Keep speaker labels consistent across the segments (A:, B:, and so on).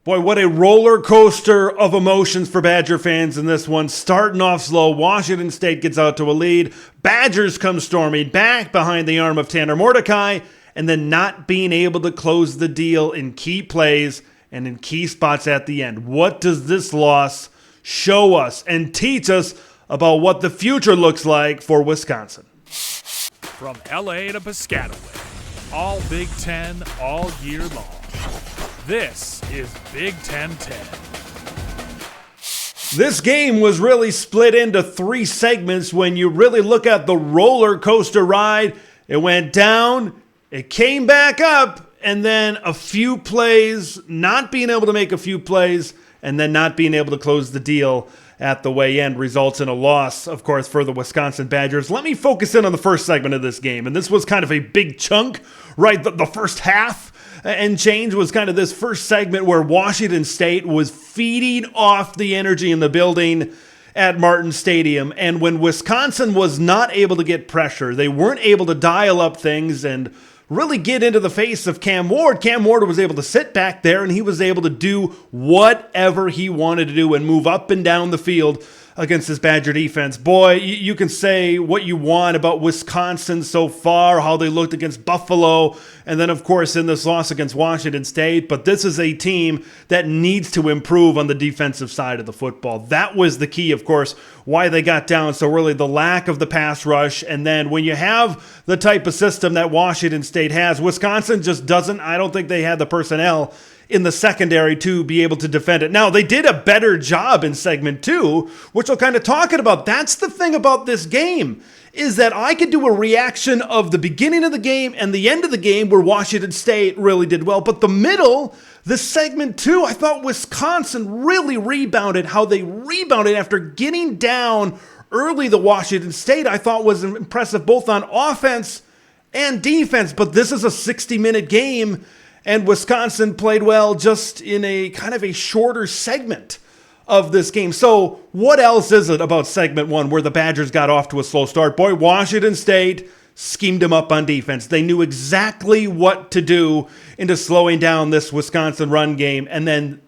A: Boy, what a roller coaster of emotions for Badger fans in this one. Starting off slow, Washington State gets out to a lead. Badgers come storming back behind the arm of Tanner Mordecai, and then not being able to close the deal in key plays and in key spots at the end. What does this loss show us and teach us about what the future looks like for Wisconsin?
B: From LA to Piscataway, all Big Ten all year long. This is Big Ten 10.
A: This game was really split into three segments when you really look at the roller coaster ride. It went down, it came back up, and then a few plays, not being able to make a few plays, and then not being able to close the deal at the way end results in a loss, of course, for the Wisconsin Badgers. Let me focus in on the first segment of this game, and this was kind of a big chunk, right? The first half and change was kind of this first segment where Washington State was feeding off the energy in the building at Martin Stadium. And when Wisconsin was not able to get pressure, they weren't able to dial up things and really get into the face of Cam Ward. Cam Ward was able to sit back there and he was able to do whatever he wanted to do and move up and down the field against this Badger defense. Boy, you can say what you want about Wisconsin so far, how they looked against Buffalo, and then, of course, in this loss against Washington State. But this is a team that needs to improve on the defensive side of the football. That was the key, of course, why they got down. So really the lack of the pass rush. And then when you have the type of system that Washington State has, Wisconsin just doesn't. I don't think they had the personnel in the secondary to be able to defend it. Now, they did a better job in segment 2, which we'll kind of talking about. That's the thing about this game, is that I could do a reaction of the beginning of the game and the end of the game where Washington State really did well. But the middle, the segment 2, I thought Wisconsin really rebounded. How they rebounded after getting down early, the Washington State, I thought was impressive both on offense and defense. But this is a 60-minute game, and Wisconsin played well just in a kind of a shorter segment of this game. So what else is it about segment 1 where the Badgers got off to a slow start? Boy, Washington State schemed them up on defense. They knew exactly what to do into slowing down this Wisconsin run game. And then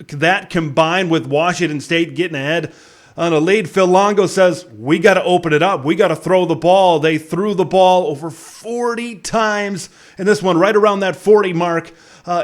A: that combined with Washington State getting ahead on a lead, Phil Longo says, we got to open it up. We got to throw the ball. They threw the ball over 40 times in this one, right around that 40 mark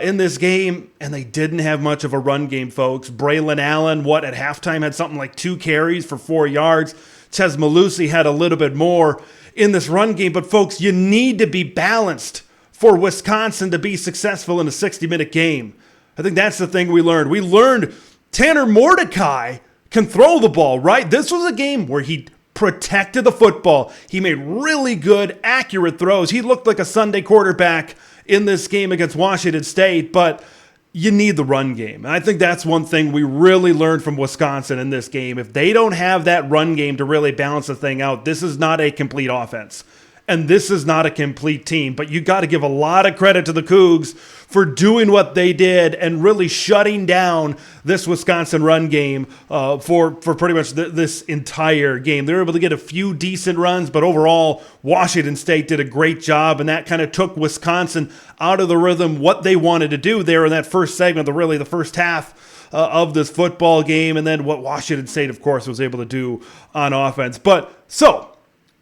A: in this game, and they didn't have much of a run game, folks. Braelon Allen, at halftime had something like 2 carries for 4 yards. Chez Mellusi had a little bit more in this run game. But, folks, you need to be balanced for Wisconsin to be successful in a 60-minute game. I think that's the thing we learned. We learned Tanner Mordecai can throw the ball, right? This was a game where he protected the football. He made really good, accurate throws. He looked like a Sunday quarterback in this game against Washington State, but you need the run game. And I think that's one thing we really learned from Wisconsin in this game. If they don't have that run game to really balance the thing out, this is not a complete offense. And this is not a complete team. But you got to give a lot of credit to the Cougs for doing what they did and really shutting down this Wisconsin run game for pretty much this entire game. They were able to get a few decent runs, but overall, Washington State did a great job, and that kind of took Wisconsin out of the rhythm, what they wanted to do there in that first segment, the first half of this football game, and then what Washington State, of course, was able to do on offense.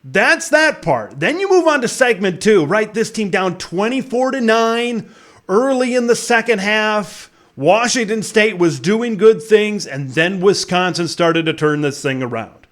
A: That's that part. Then you move on to segment 2, right? This team down 24-9 early in the second half. Washington State was doing good things, and then Wisconsin started to turn this thing around.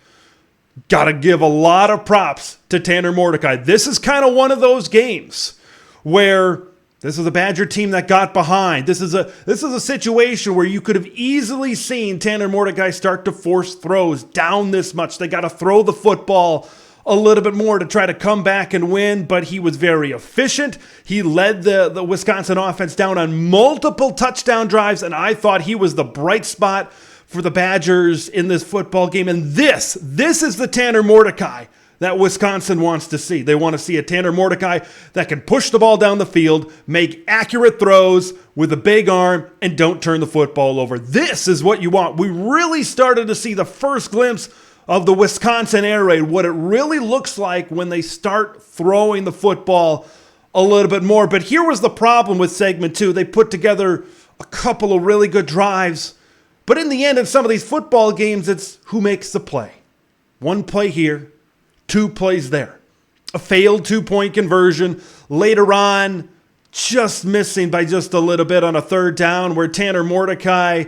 A: Got to give a lot of props to Tanner Mordecai. This is kind of one of those games where this is a Badger team that got behind. This is a situation where you could have easily seen Tanner Mordecai start to force throws down this much. They got to throw the football a little bit more to try to come back and win, but he was very efficient. He led the Wisconsin offense down on multiple touchdown drives, and I thought he was the bright spot for the Badgers in this football game. And this is the Tanner Mordecai that Wisconsin wants to see. They want to see a Tanner Mordecai that can push the ball down the field, make accurate throws with a big arm, and don't turn the football over. This is what you want. We really started to see the first glimpse of the Wisconsin air raid, what it really looks like when they start throwing the football a little bit more. But here was the problem with segment 2. They put together a couple of really good drives. But in the end, in some of these football games, it's who makes the play. One play here, two plays there. A failed 2-point conversion. Later on, just missing by just a little bit on a third down where Tanner Mordecai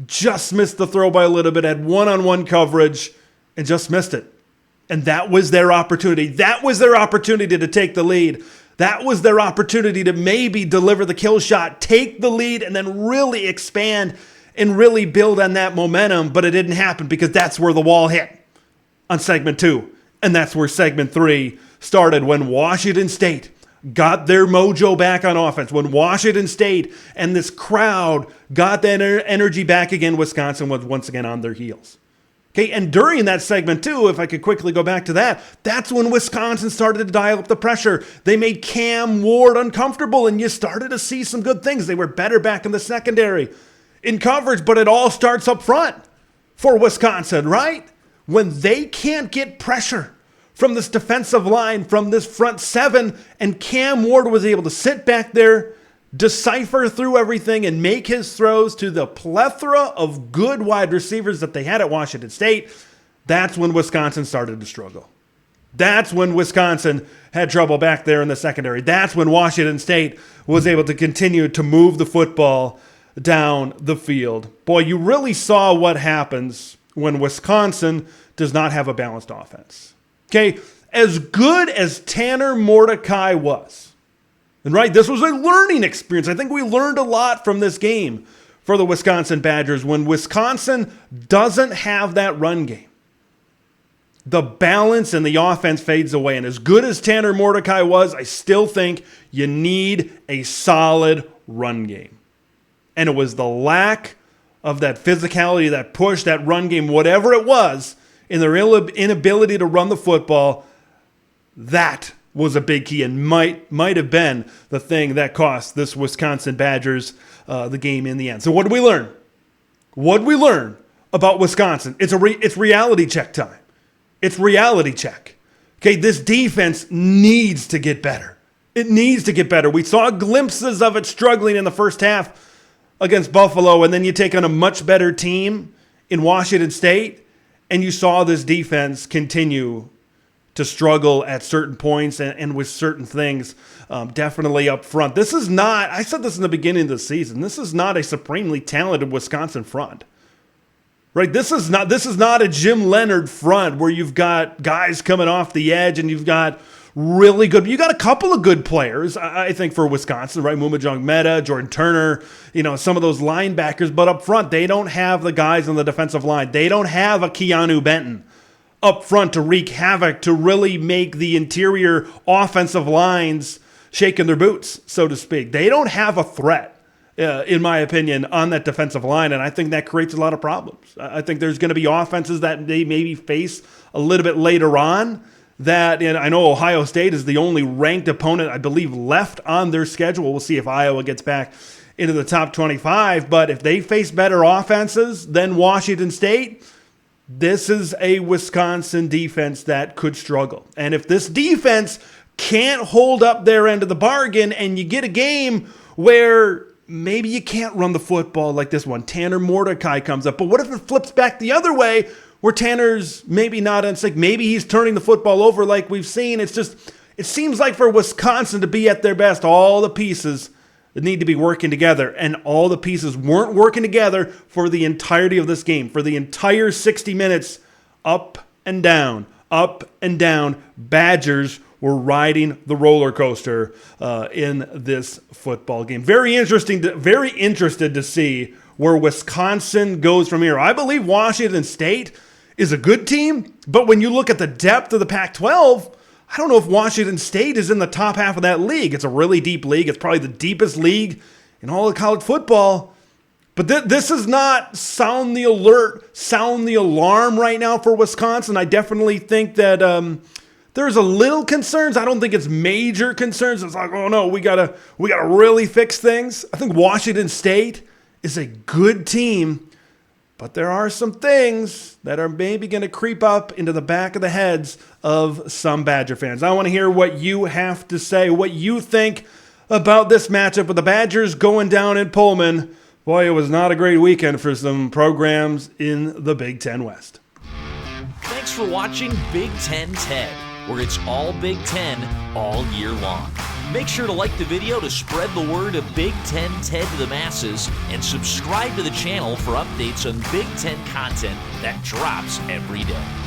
A: just missed the throw by a little bit, had one-on-one coverage, and just missed it. And that was their opportunity. That was their opportunity to take the lead. That was their opportunity to maybe deliver the kill shot, take the lead, and then really expand and really build on that momentum. But it didn't happen because that's where the wall hit on segment 2. And that's where segment 3 started when Washington State got their mojo back on offense. When Washington State and this crowd got that energy back again, Wisconsin was once again on their heels. Okay, and during that segment too, if I could quickly go back to that, that's when Wisconsin started to dial up the pressure. They made Cam Ward uncomfortable, and you started to see some good things. They were better back in the secondary in coverage, but it all starts up front for Wisconsin, right? When they can't get pressure from this defensive line, from this front seven, and Cam Ward was able to sit back there, decipher through everything, and make his throws to the plethora of good wide receivers that they had at Washington State, that's when Wisconsin started to struggle. That's when Wisconsin had trouble back there in the secondary. That's when Washington State was able to continue to move the football down the field. Boy, you really saw what happens when Wisconsin does not have a balanced offense. Okay, as good as Tanner Mordecai was, and right, this was a learning experience. I think we learned a lot from this game for the Wisconsin Badgers. When Wisconsin doesn't have that run game, the balance in the offense fades away. And as good as Tanner Mordecai was, I still think you need a solid run game. And it was the lack of that physicality, that push, that run game, whatever it was, in their inability to run the football, that was a big key and might have been the thing that cost this Wisconsin Badgers the game in the end. So what did we learn? What did we learn about Wisconsin? It's reality check time. It's reality check. Okay, this defense needs to get better. It needs to get better. We saw glimpses of it struggling in the first half against Buffalo, and then you take on a much better team in Washington State, and you saw this defense continue to struggle at certain points and with certain things, definitely up front. This is not, I said this in the beginning of the season, this is not a supremely talented Wisconsin front. Right? This is not a Jim Leonard front where you've got guys coming off the edge and you've got you got a couple of good players, I think, for Wisconsin, right? Mumajong Meta, Jordan Turner, some of those linebackers, but up front, they don't have the guys on the defensive line. They don't have a Keanu Benton up front to wreak havoc, to really make the interior offensive lines shake in their boots, so to speak. They don't have a threat, in my opinion, on that defensive line, and I think that creates a lot of problems. I think there's going to be offenses that they maybe face a little bit later on that, and I know Ohio State is the only ranked opponent, I believe, left on their schedule. We'll see if Iowa gets back into the top 25, but if they face better offenses than Washington State, this is a Wisconsin defense that could struggle. And if this defense can't hold up their end of the bargain and you get a game where maybe you can't run the football like this one, Tanner Mordecai comes up, but what if it flips back the other way where Tanner's maybe not on sick, maybe he's turning the football over like we've seen. It seems like for Wisconsin to be at their best, all the pieces need to be working together, and all the pieces weren't working together for the entirety of this game. For the entire 60 minutes, up and down, Badgers were riding the roller coaster in this football game. Very interested to see where Wisconsin goes from here. I believe Washington State is a good team, but when you look at the depth of the Pac-12, I don't know if Washington State is in the top half of that league. It's a really deep league. It's probably the deepest league in all of college football. But this is not sound the alert, sound the alarm right now for Wisconsin. I definitely think that there's a little concerns. I don't think it's major concerns. It's like, oh no, we gotta really fix things. I think Washington State is a good team, but there are some things that are maybe going to creep up into the back of the heads of some Badger fans. I want to hear what you have to say, what you think about this matchup with the Badgers going down in Pullman Boy, it was not a great weekend for some programs in the Big Ten West.
C: Thanks for watching Big Ten Ted, where it's all Big Ten all year long. Make sure to like the video to spread the word of Big Ten Ted to the masses, and subscribe to the channel for updates on Big Ten content that drops every day.